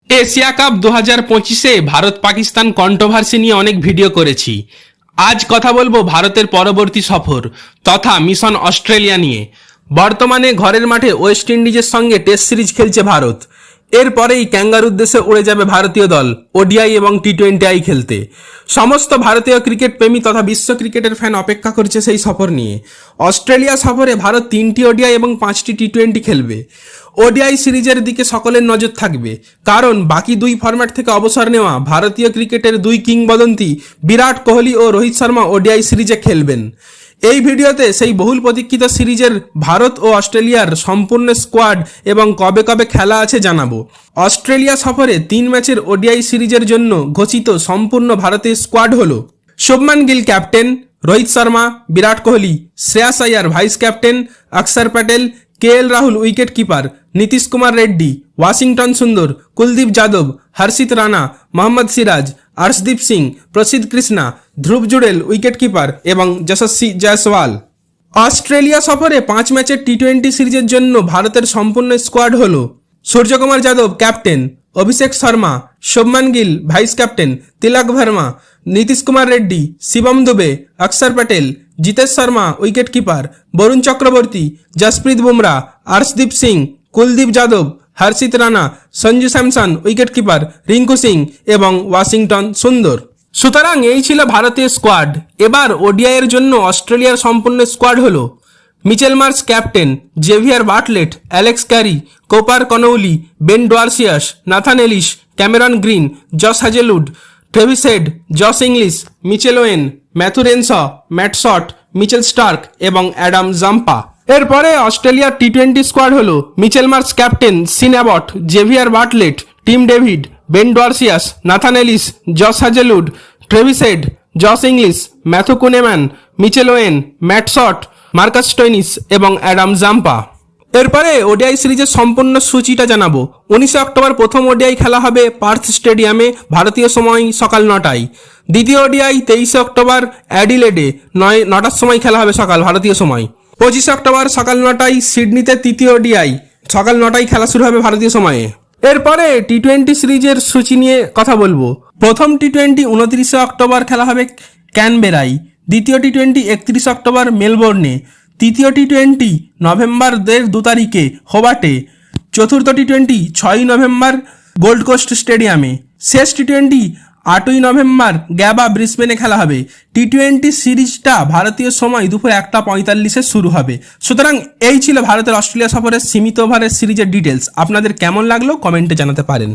Asia cup 2025-এ Bharat Pakistan controversy নিয়ে অনেক ভিডিও করেছি। আজ কথা বলবো ভারতের পরবর্তী সফর তথা মিশন অস্ট্রেলিয়া নিয়ে। বর্তমানে ঘরের মাঠে ওয়েস্ট ইন্ডিজের সঙ্গে টেস্ট সিরিজ খেলছে ভারত। এরপরেই ক্যাঙ্গারুর দেশে উড়ে যাবে ভারতীয় দল ওডিআই এবং টি20 খেলতে। সমস্ত ভারতীয় ক্রিকেট প্রেমী তথা বিশ্ব ক্রিকেটের ফ্যান অপেক্ষা করছে সেই সফর নিয়ে। অস্ট্রেলিয়া সফরে ভারত 3টি ওডিআই এবং 5টি টি20 খেলবে। ওডিআই সিরিজের দিকে সকলের নজর থাকবে, কারণ বাকি দুই ফরম্যাট থেকে অবসর নেওয়া ভারতীয় ক্রিকেটের দুই কিংবদন্তি বিরাট কোহলি ও রোহিত শর্মা ওডিআই সিরিজে খেলবেন। এই ভিডিওতে সেই বহুল প্রতীক্ষিত সিরিজের ভারত ও অস্ট্রেলিয়ার সম্পূর্ণ স্কোয়াড এবং কবে কবে খেলা আছে জানাবো। অস্ট্রেলিয়া সফরে 3 ম্যাচের ওডিআই সিরিজের জন্য ঘোষিত সম্পূর্ণ ভারতের স্কোয়াড হলো: Shubman Gill captain, Rohit Sharma, Virat Kohli, Shreyas Iyer vice captain, অক্ষর Patel, KL Rahul wicket keeper, Nitish Kumar Reddy, Washington সুন্দর, কুলদীপ যাদব, হর্ষিত রানা, মোহাম্মদ সিরাজ, আর্শদীপ সিং, প্রসিদ্ধ কৃষ্ণা, ধ্রুব জুড়েল উইকেট কিপার এবং যশস্বী জয়সওয়াল। অস্ট্রেলিয়া সফরে 5 ম্যাচের টি20 সিরিজের জন্য ভারতের সম্পূর্ণ স্কোয়াড হলো: Suryakumar Yadav captain, Abhishek Sharma, Shubman Gill vice captain, Tilak Varma, Nitish Kumar Reddy, Shivam Dube, Axar Patel, Jitesh Sharma wicket keeper, Varun Chakravarthy, Jasprit Bumrah, Arshdeep Singh, Kuldeep Yadav, Harshit Rana, Sanju Samson wicket keeper, Rinku Singh এবং ওয়াশিংটন সুন্দর। সুতরাং এই ছিল ভারতীয় স্কোয়াড। এবার ওডিআই এর জন্য অস্ট্রেলিয়ার সম্পূর্ণ স্কোয়াড হলো: Mitchell Marsh captain, Xavier Bartlett, Alex Carey, Cooper Connolly, Ben Dwarshuis, Nathan Ellis, Cameron Green, Josh Hazlewood, Travis Head, Josh Inglis, Mitchell Owen, Matthew Renshaw, Matt Short, Mitchell Starc এবং Adam Zampa. এরপরে অস্ট্রেলিয়ার টি20 squad হলো: Mitchell Marsh captain, Sean Abbott, Xavier Bartlett, Tim David, Ben Dwarshuis, Nathan Ellis, Josh Hazlewood, Travis Head, Josh Inglis, Matthew Kuhnemann, Mitchell Owen, Matt Short, Marcus Stoinis এবং Adam Zampa. এরপরে ODI সিরিজের সম্পূর্ণ সূচিটা জানাবো। 19 October প্রথম ODI খেলা হবে পার্থ স্টেডিয়ামে ভারতীয় সময় সকাল 9টায়। দ্বিতীয় ওডিআই 23 অক্টোবর অ্যাডিলেডে 9টার সময় খেলা হবে সকাল ভারতীয় সময়। 25 অক্টোবর সকাল 9টায় সিডনিতে তৃতীয় ওডিআই সকাল 9টায় খেলা শুরু হবে ভারতীয় সময়ে। এরপরে টি20 সিরিজের সূচি নিয়ে কথা বলবো। প্রথম টি20 29 অক্টোবর খেলা হবে ক্যানবেরায়, দ্বিতীয় টি20 31 অক্টোবর মেলবোর্নে, তৃতীয় টি20 নভেম্বর 2 তারিখে হোবার্টে, চতুর্থ টি20 6 নভেম্বর গোল্ড কোস্ট স্টেডিয়ামে, শেষ টি20 8 নভেম্বর গ্যাবা ব্রিসবেনে খেলা হবে। টি20 সিরিজটা ভারতীয় সময় দুপুর 1:45 শুরু হবে। সুতরাং এই ছিল ভারতের অস্ট্রেলিয়া সফরের সীমিত ওভারের সিরিজের ডিটেলস। আপনাদের কেমন লাগলো কমেন্টে জানাতে পারেন।